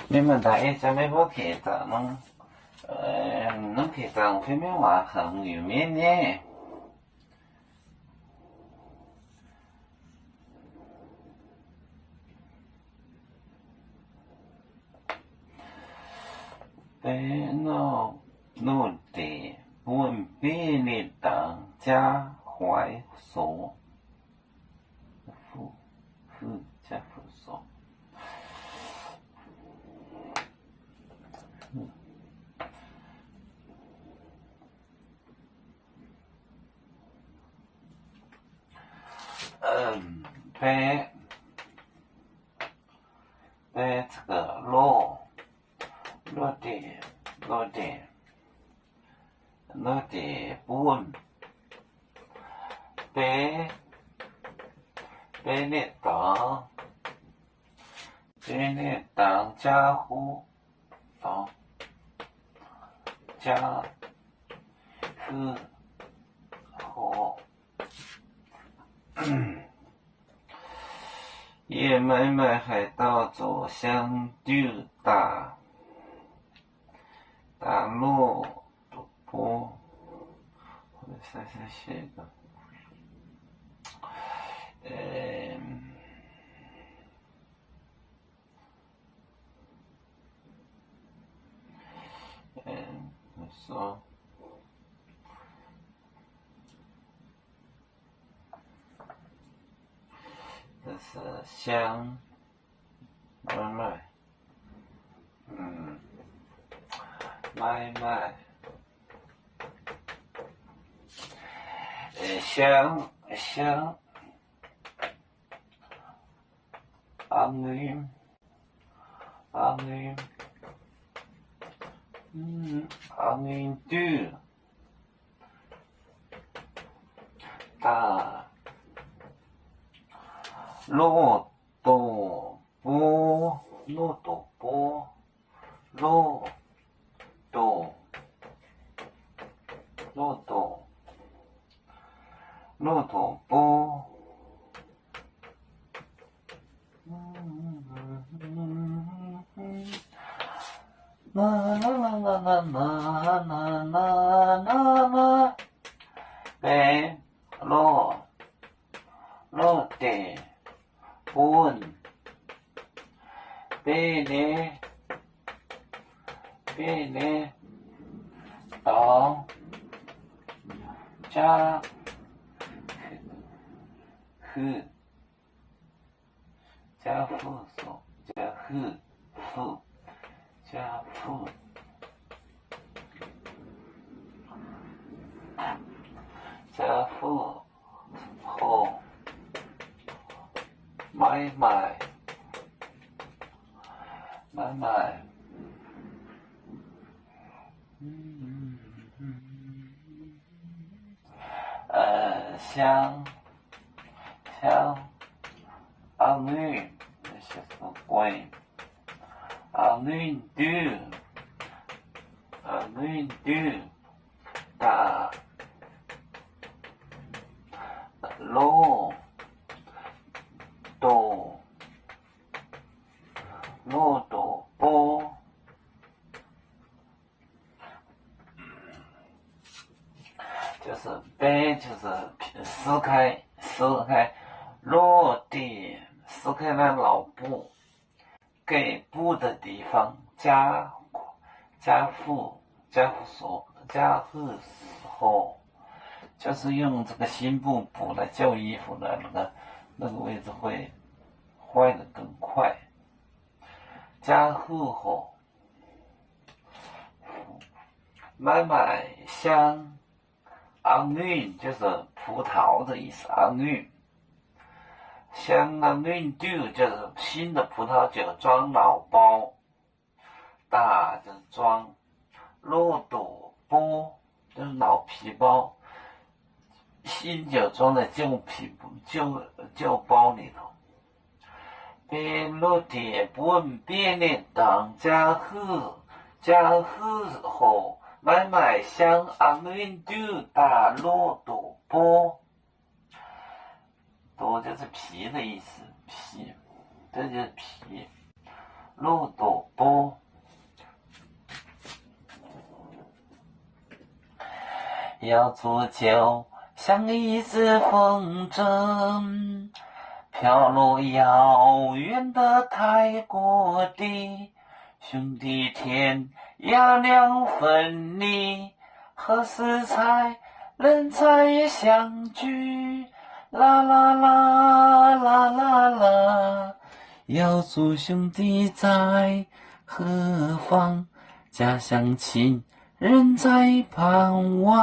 你们大家准备我去找侬去找非面话很有名呢。诺的本比例等加怀所复加复所。这个落的本比例等加乎加复和也买卖还到左相对大陆波，或者再写一个，我说。这是香买卖，买卖，香昂云度大骆驼波落地本比例等加复所加复后买卖香昂云是富贵昂云度大骆驼波就是背就是撕开落地撕开了脑部给部的地方加复所，就是用这个新布补来旧衣服的那个位置会坏的更快。加复后买卖香昂云就是葡萄的意思，昂云香昂云度就是新的葡萄酒装老包，大就是装骆驼波就是老皮包，新酒装在旧包里头。边落地本比例等加复后买卖香昂云度大骆驼波，多就是皮的意思，皮，这就是皮。路多波。要煮酒，像一只风筝，飘落遥远的泰国地。兄弟天涯两分离，何时才能再相聚？啦啦啦啦啦啦，要祝兄弟在何方？家乡亲人在盼望。